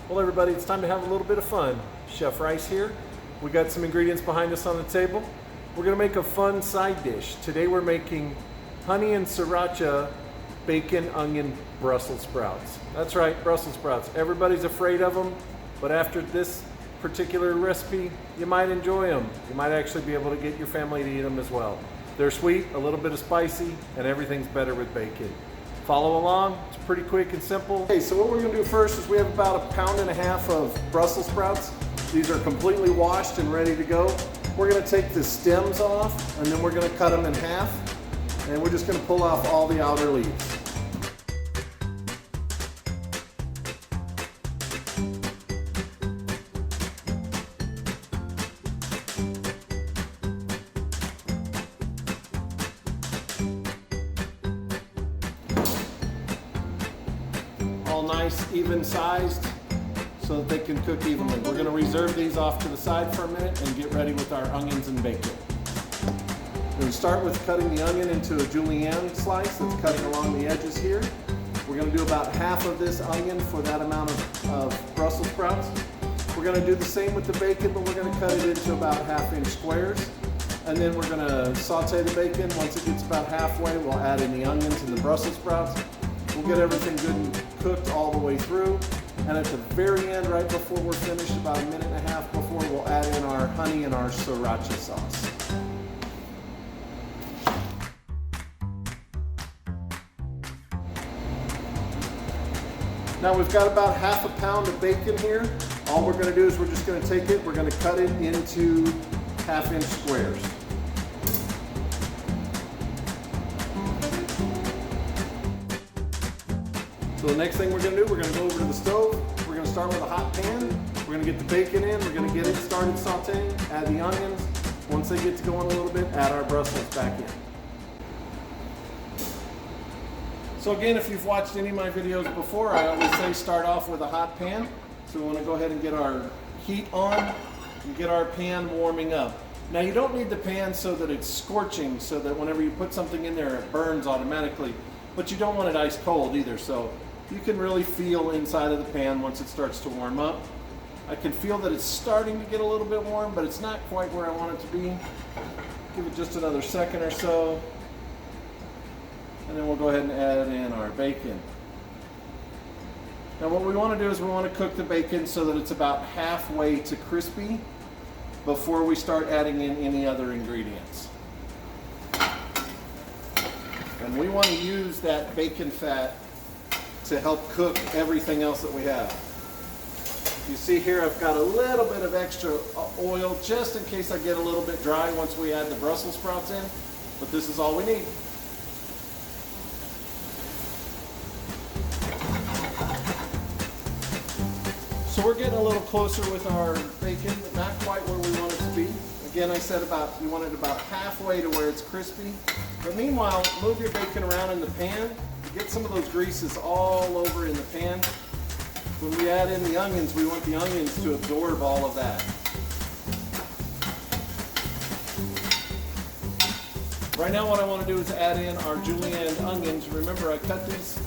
Well, everybody, it's time to have a little bit of fun. Chef Rice here. We got some ingredients behind us on the table. We're gonna make a fun side dish. Today we're making honey and sriracha bacon onion Brussels sprouts. That's right, Brussels sprouts. Everybody's afraid of them, but after this particular recipe, you might enjoy them. You might actually be able to get your family to eat them as well. They're sweet, a little bit of spicy, and everything's better with bacon. Follow along, it's pretty quick and simple. Okay, so what we're gonna do first is we have about 1.5 pounds of Brussels sprouts. These are completely washed and ready to go. We're gonna take the stems off and then we're gonna cut them in half. And we're just gonna pull off all the outer leaves. All nice, even sized, so that they can cook evenly. We're gonna reserve these off to the side for a minute and get ready with our onions and bacon. We're gonna start with cutting the onion into a julienne slice that's cutting along the edges here. We're gonna do about half of this onion for that amount of Brussels sprouts. We're gonna do the same with the bacon, but we're gonna cut it into about 1/2-inch squares. And then we're gonna saute the bacon. Once it gets about halfway, we'll add in the onions and the Brussels sprouts. We'll get everything good and cooked all the way through. And at the very end, right before we're finished, about 1.5 minutes before, we'll add in our honey and our sriracha sauce. Now we've got about 1/2 pound of bacon here. All we're gonna do is we're just gonna take it, we're gonna cut it into 1/2-inch squares. So the next thing we're gonna do, we're gonna go over to the stove. We're gonna start with a hot pan. We're gonna get the bacon in. We're gonna get it started sauteing. Add the onions. Once they get to going a little bit, add our Brussels back in. So again, if you've watched any of my videos before, I always say start off with a hot pan. So we wanna go ahead and get our heat on and get our pan warming up. Now you don't need the pan so that it's scorching, so that whenever you put something in there, it burns automatically. But you don't want it ice cold either, so you can really feel inside of the pan once it starts to warm up. I can feel that it's starting to get a little bit warm, but it's not quite where I want it to be. Give it just another second or so. And then we'll go ahead and add in our bacon. Now what we want to do is we want to cook the bacon so that it's about halfway to crispy before we start adding in any other ingredients. And we want to use that bacon fat to help cook everything else that we have. You see here I've got a little bit of extra oil just in case I get a little bit dry once we add the Brussels sprouts in, but this is all we need. So we're getting a little closer with our bacon, but not quite where we want it to be. Again, I said we want it about halfway to where it's crispy. But meanwhile, move your bacon around in the pan. Get some of those greases all over in the pan. When we add in the onions, we want the onions to absorb all of that. Right now what I want to do is add in our julienne onions. Remember, I cut these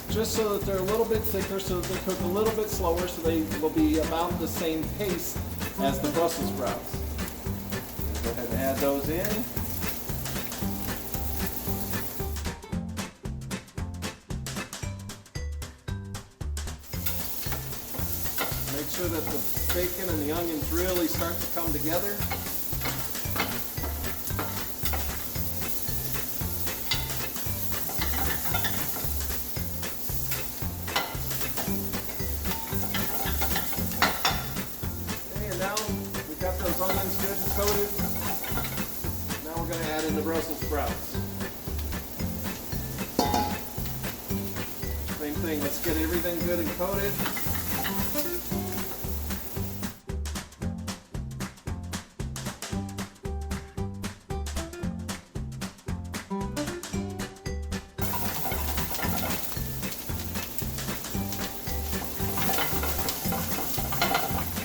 just so that they're a little bit thicker, so that they cook a little bit slower, so they will be about the same pace as the Brussels sprouts. Go ahead and add those in. Make sure that the bacon and the onions really start to come together. Okay, and now we've got those onions good and coated. Now we're going to add in the Brussels sprouts. Same thing, let's get everything good and coated.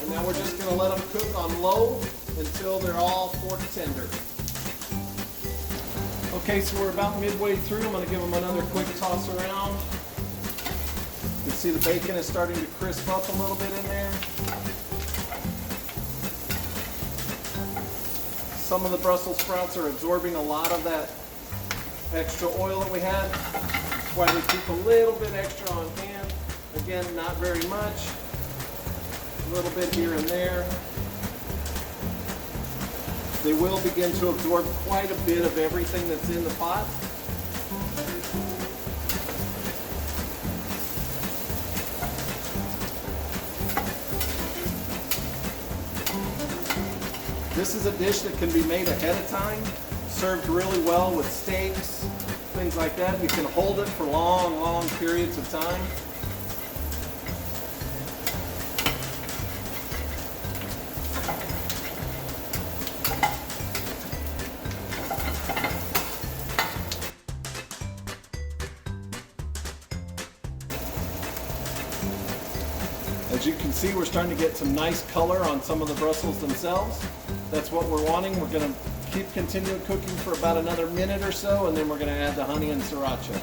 Now we're just going to let them cook on low until they're all fork tender. Okay, so we're about midway through. I'm going to give them another quick toss around. You can see the bacon is starting to crisp up a little bit in there. Some of the Brussels sprouts are absorbing a lot of that extra oil that we had. That's why we keep a little bit extra on hand. Again, not very much. A little bit here and there. They will begin to absorb quite a bit of everything that's in the pot. This is a dish that can be made ahead of time, served really well with steaks, things like that. You can hold it for long, long periods of time. As you can see, we're starting to get some nice color on some of the Brussels themselves. That's what we're wanting. We're going to keep continuing cooking for about another minute or so, and then we're going to add the honey and sriracha.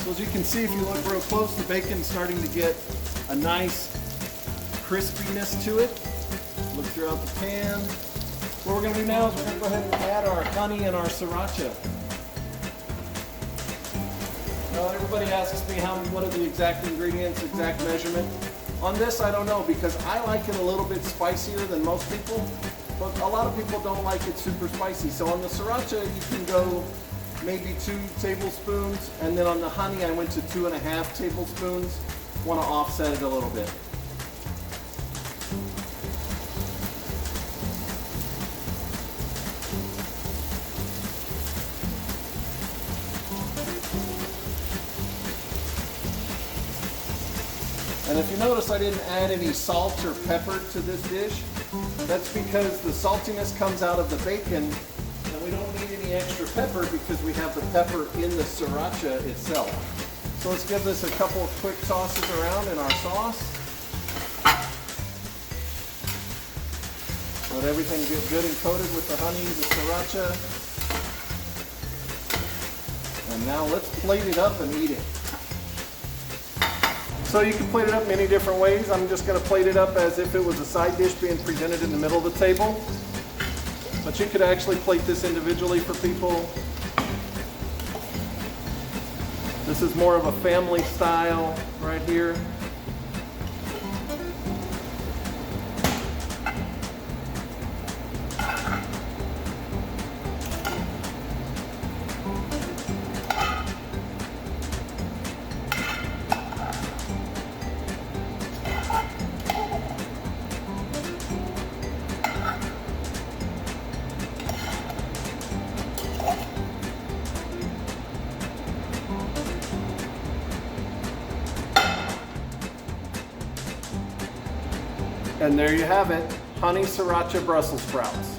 So as you can see, if you look real close, the bacon's starting to get a nice crispiness to it. Look throughout the pan. What we're going to do now is we're going to go ahead and add our honey and our sriracha. Everybody asks me what are the exact ingredients, exact measurement. On this, I don't know, because I like it a little bit spicier than most people, but a lot of people don't like it super spicy. So on the sriracha, you can go maybe 2 tablespoons, and then on the honey, I went to 2.5 tablespoons. Want to offset it a little bit. And if you notice, I didn't add any salt or pepper to this dish. That's because the saltiness comes out of the bacon, and we don't need any extra pepper because we have the pepper in the sriracha itself. So let's give this a couple of quick tosses around in our sauce. Let everything get good and coated with the honey, the sriracha. And now let's plate it up and eat it. So you can plate it up many different ways. I'm just going to plate it up as if it was a side dish being presented in the middle of the table. But you could actually plate this individually for people. This is more of a family style right here. And there you have it, honey sriracha Brussels sprouts.